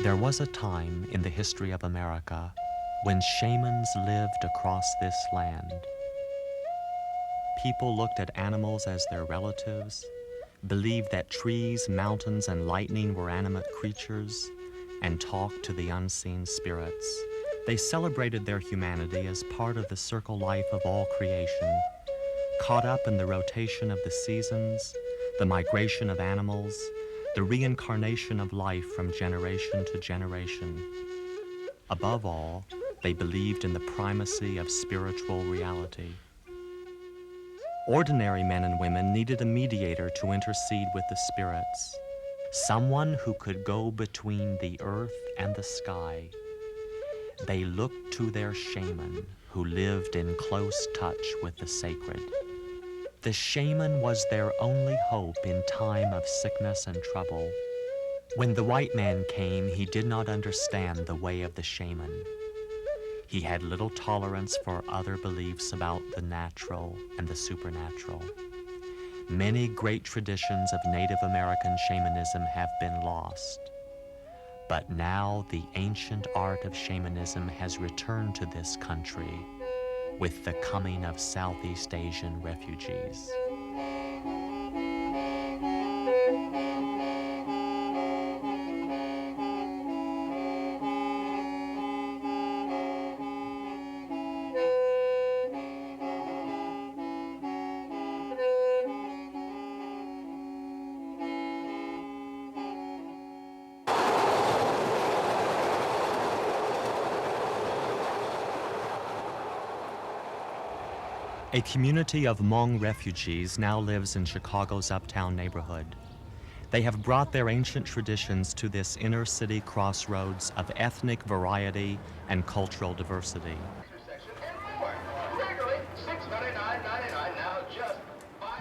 There was a time in the history of America when shamans lived across this land. People looked at animals as their relatives, believed that trees, mountains, and lightning were animate creatures, and talked to the unseen spirits. They celebrated their humanity as part of the circle life of all creation, caught up in the rotation of the seasons, the migration of animals, the reincarnation of life from generation to generation. Above all, they believed in the primacy of spiritual reality. Ordinary men and women needed a mediator to intercede with the spirits, someone who could go between the earth and the sky. They looked to their shaman, who lived in close touch with the sacred. The shaman was their only hope in time of sickness and trouble. When the white man came, he did not understand the way of the shaman. He had little tolerance for other beliefs about the natural and the supernatural. Many great traditions of Native American shamanism have been lost. But now the ancient art of shamanism has returned to this country with the coming of Southeast Asian refugees. A community of Hmong refugees now lives in Chicago's uptown neighborhood. They have brought their ancient traditions to this inner city crossroads of ethnic variety and cultural diversity.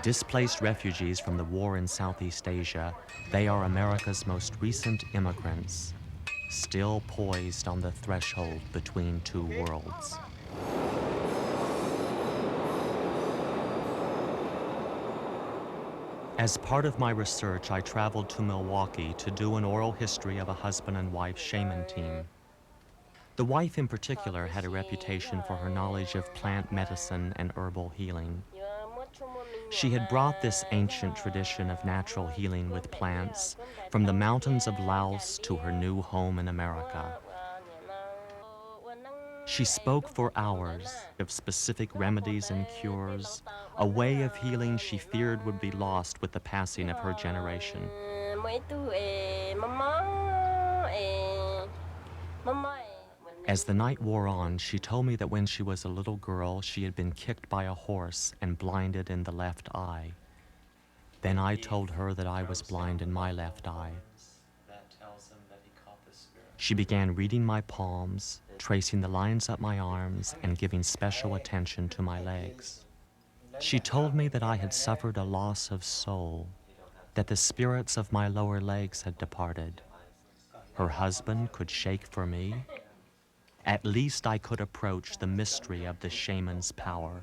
Displaced refugees from the war in Southeast Asia, they are America's most recent immigrants, still poised on the threshold between two worlds. As part of my research, I traveled to Milwaukee to do an oral history of a husband and wife shaman team. The wife in particular had a reputation for her knowledge of plant medicine and herbal healing. She had brought this ancient tradition of natural healing with plants from the mountains of Laos to her new home in America. She spoke for hours of specific remedies and cures, a way of healing she feared would be lost with the passing of her generation. As the night wore on, she told me that when she was a little girl, she had been kicked by a horse and blinded in the left eye. Then I told her that I was blind in my left eye. She began reading my palms, tracing the lines up my arms, and giving special attention to my legs. She told me that I had suffered a loss of soul, that the spirits of my lower legs had departed. Her husband could shake for me. At least I could approach the mystery of the shaman's power.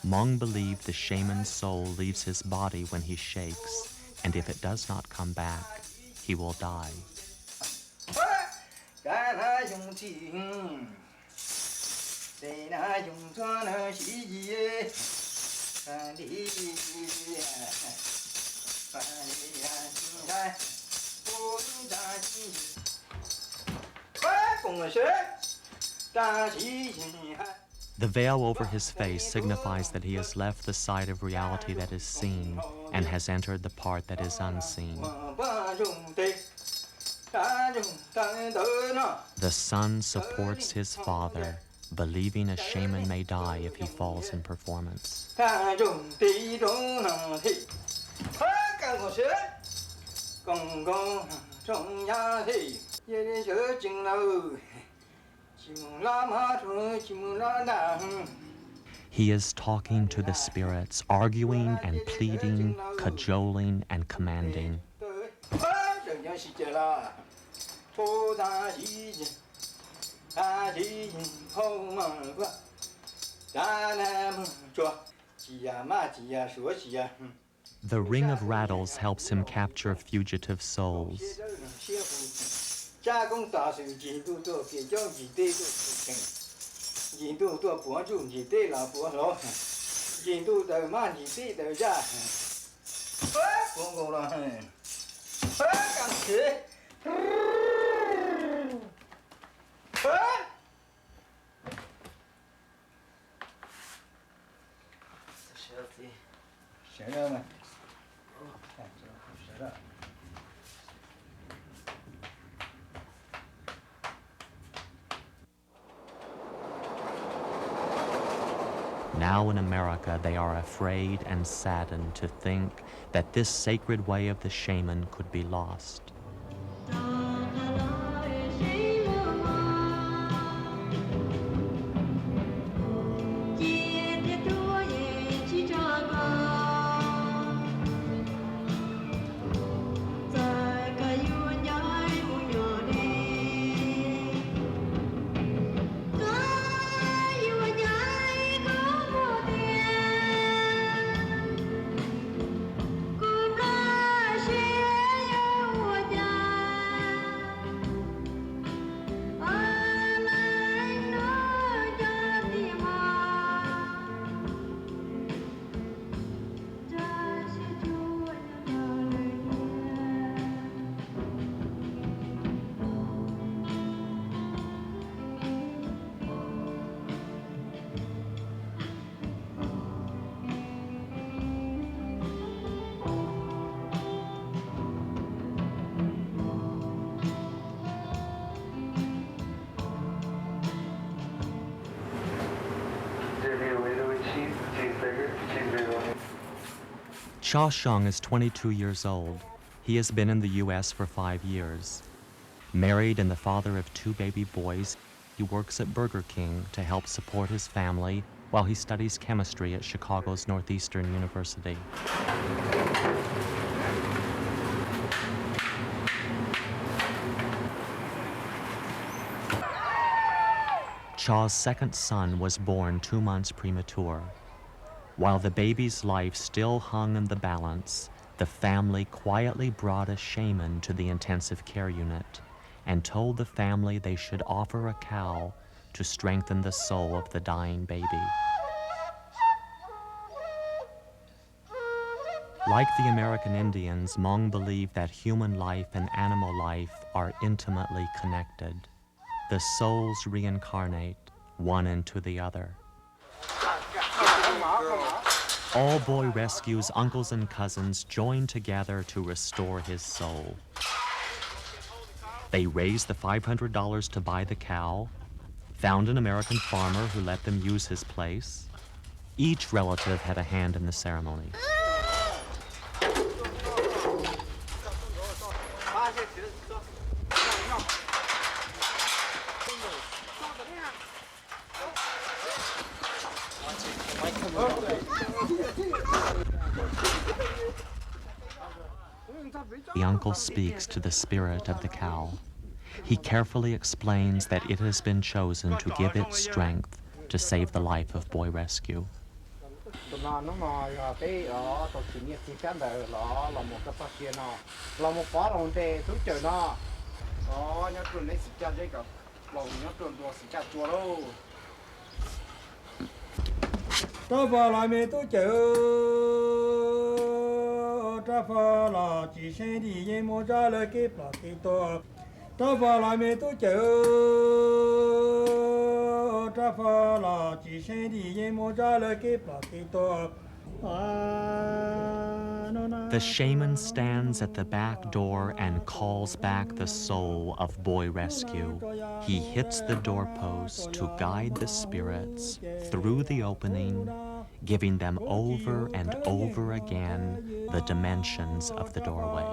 Hmong believe the shaman's soul leaves his body when he shakes, and if it does not come back, he will die. The veil over his face signifies that he has left the side of reality that is seen and has entered the part that is unseen. The son supports his father, believing a shaman may die if he falls in performance. He is talking to the spirits, arguing and pleading, cajoling and commanding. The ring of rattles helps him capture fugitive souls. Now in America, they are afraid and saddened to think that this sacred way of the shaman could be lost. Cha Sheng is 22 years old. He has been in the U.S. for 5 years. Married and the father of 2 baby boys, he works at Burger King to help support his family while he studies chemistry at Chicago's Northeastern University. Cha's second son was born 2 months premature. While the baby's life still hung in the balance, the family quietly brought a shaman to the intensive care unit and told the family they should offer a cow to strengthen the soul of the dying baby. Like the American Indians, Hmong believe that human life and animal life are intimately connected. The souls reincarnate one into the other. All boy rescues, uncles and cousins join together to restore his soul. They raised the $500 to buy the cow, found an American farmer who let them use his place. Each relative had a hand in the ceremony. The uncle speaks to the spirit of the cow. He carefully explains that it has been chosen to give its strength to save the life of Boy Rescue. The shaman stands at the back door and calls back the soul of Boy Rescue. He hits the doorpost to guide the spirits through the opening, giving them over and over again the dimensions of the doorway.